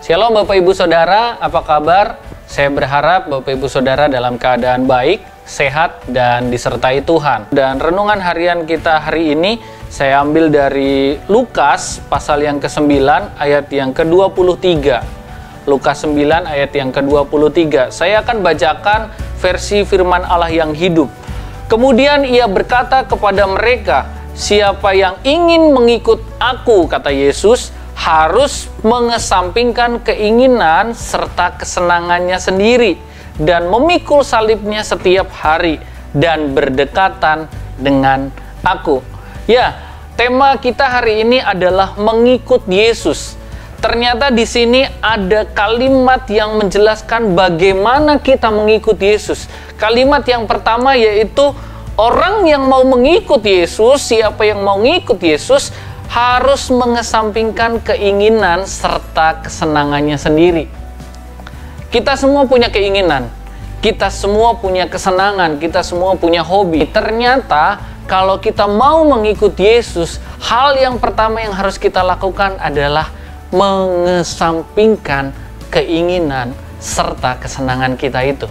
Shalom Bapak Ibu Saudara, apa kabar? Saya berharap Bapak Ibu Saudara dalam keadaan baik, sehat, dan disertai Tuhan. Dan renungan harian kita hari ini saya ambil dari Lukas pasal yang ke-9 ayat yang ke-23. Lukas 9 ayat yang ke-23. Saya akan bacakan versi firman Allah yang hidup. Kemudian ia berkata kepada mereka, "Siapa yang ingin mengikut aku," kata Yesus, "harus mengesampingkan keinginan serta kesenangannya sendiri dan memikul salibnya setiap hari dan berdekatan dengan aku." Ya, tema kita hari ini adalah mengikut Yesus. Ternyata di sini ada kalimat yang menjelaskan bagaimana kita mengikut Yesus. Kalimat yang pertama yaitu orang yang mau mengikut Yesus, siapa yang mau mengikut Yesus harus mengesampingkan keinginan serta kesenangannya sendiri. Kita semua punya keinginan, kita semua punya kesenangan, kita semua punya hobi. Ternyata kalau kita mau mengikuti Yesus, hal yang pertama yang harus kita lakukan adalah mengesampingkan keinginan serta kesenangan kita itu.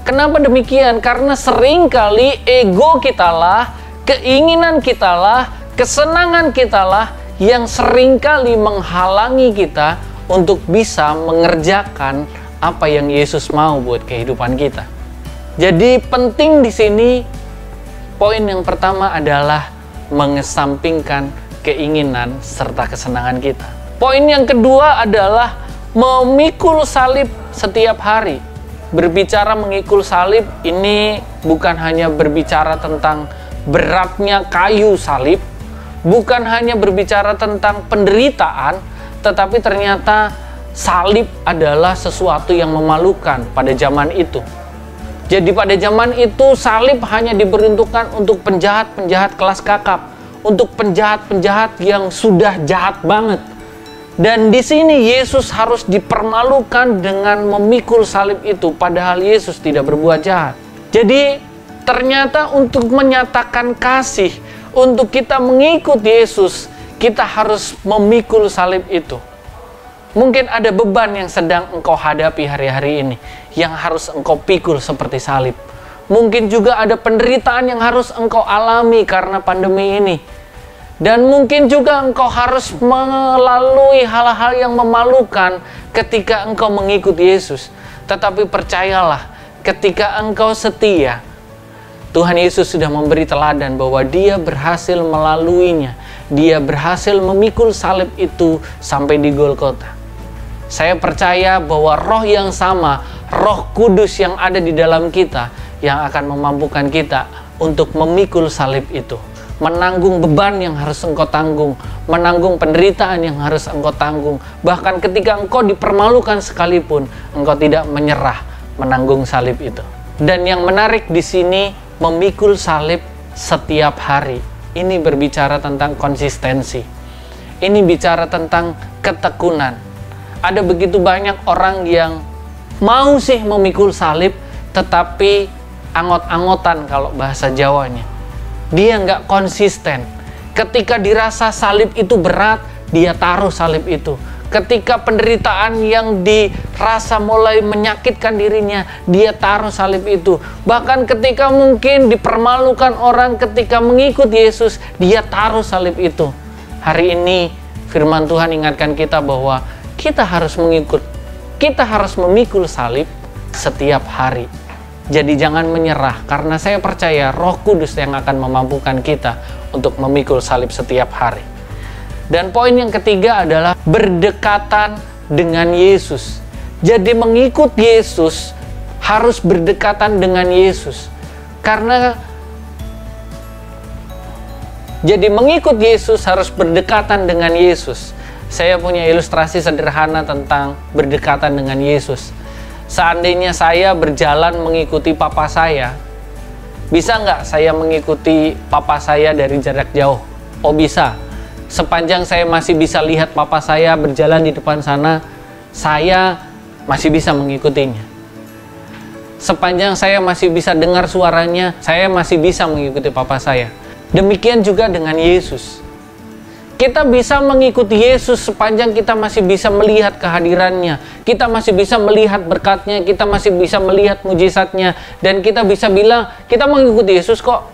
Kenapa demikian? Karena seringkali ego kita lah, keinginan kita lah, kesenangan kita lah yang seringkali menghalangi kita untuk bisa mengerjakan apa yang Yesus mau buat kehidupan kita. Jadi penting di sini, poin yang pertama adalah mengesampingkan keinginan serta kesenangan kita. Poin yang kedua adalah memikul salib setiap hari. Berbicara mengikul salib ini bukan hanya berbicara tentang beratnya kayu salib, bukan hanya berbicara tentang penderitaan, tetapi ternyata salib adalah sesuatu yang memalukan pada zaman itu. Jadi pada zaman itu salib hanya diperuntukkan untuk penjahat-penjahat kelas kakap, untuk penjahat-penjahat yang sudah jahat banget. Dan di sini Yesus harus dipermalukan dengan memikul salib itu, padahal Yesus tidak berbuat jahat. Jadi ternyata untuk menyatakan kasih, untuk kita mengikut Yesus, kita harus memikul salib itu. Mungkin ada beban yang sedang engkau hadapi hari-hari ini, yang harus engkau pikul seperti salib. Mungkin juga ada penderitaan yang harus engkau alami karena pandemi ini. Dan mungkin juga engkau harus melalui hal-hal yang memalukan ketika engkau mengikuti Yesus. Tetapi percayalah, ketika engkau setia, Tuhan Yesus sudah memberi teladan bahwa Dia berhasil melaluinya. Dia berhasil memikul salib itu sampai di Golgota. Saya percaya bahwa roh yang sama, Roh Kudus yang ada di dalam kita, yang akan memampukan kita untuk memikul salib itu. Menanggung beban yang harus engkau tanggung, menanggung penderitaan yang harus engkau tanggung. Bahkan ketika engkau dipermalukan sekalipun, engkau tidak menyerah menanggung salib itu. Dan yang menarik di sini, memikul salib setiap hari. Ini berbicara tentang konsistensi. Ini bicara tentang ketekunan. Ada begitu banyak orang yang mau sih memikul salib, tetapi angot-angotan kalau bahasa Jawanya. Dia nggak konsisten. Ketika dirasa salib itu berat, dia taruh salib itu. Ketika penderitaan yang dirasa mulai menyakitkan dirinya, dia taruh salib itu. Bahkan ketika mungkin dipermalukan orang ketika mengikut Yesus, dia taruh salib itu. Hari ini firman Tuhan ingatkan kita bahwa kita harus mengikut, kita harus memikul salib setiap hari. Jadi jangan menyerah, karena saya percaya Roh Kudus yang akan memampukan kita untuk memikul salib setiap hari. Dan poin yang ketiga adalah berdekatan dengan Yesus. Jadi mengikut Yesus harus berdekatan dengan Yesus. Jadi mengikut Yesus harus berdekatan dengan Yesus. Saya punya ilustrasi sederhana tentang berdekatan dengan Yesus. Seandainya saya berjalan mengikuti papa saya, bisa nggak saya mengikuti papa saya dari jarak jauh? Oh bisa. Sepanjang saya masih bisa lihat papa saya berjalan di depan sana, saya masih bisa mengikutinya. Sepanjang saya masih bisa dengar suaranya, saya masih bisa mengikuti papa saya. Demikian juga dengan Yesus. Kita bisa mengikuti Yesus sepanjang kita masih bisa melihat kehadirannya. Kita masih bisa melihat berkatnya. Kita masih bisa melihat mujizatnya. Dan kita bisa bilang, kita mengikuti Yesus kok.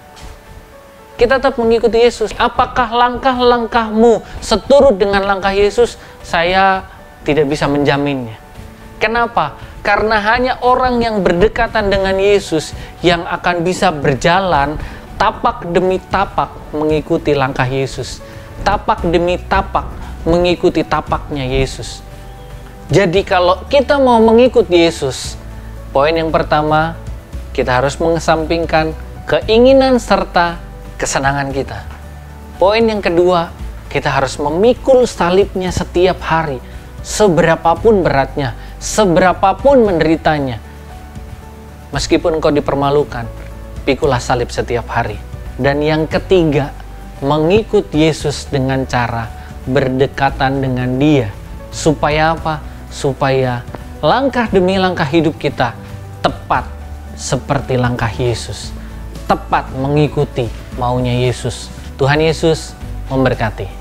Kita tetap mengikuti Yesus. Apakah langkah-langkahmu seturut dengan langkah Yesus? Saya tidak bisa menjaminnya. Kenapa? Karena hanya orang yang berdekatan dengan Yesus yang akan bisa berjalan tapak demi tapak mengikuti langkah Yesus. Tapak demi tapak mengikuti tapaknya Yesus. Jadi kalau kita mau mengikuti Yesus, poin yang pertama, kita harus mengesampingkan keinginan serta kesenangan kita. Poin yang kedua, kita harus memikul salibnya setiap hari, seberapapun beratnya, seberapapun menderitanya. Meskipun engkau dipermalukan, pikulah salib setiap hari. Dan yang ketiga, mengikut Yesus dengan cara berdekatan dengan Dia. Supaya apa? Supaya langkah demi langkah hidup kita tepat seperti langkah Yesus. Tepat mengikuti maunya Yesus. Tuhan Yesus memberkati.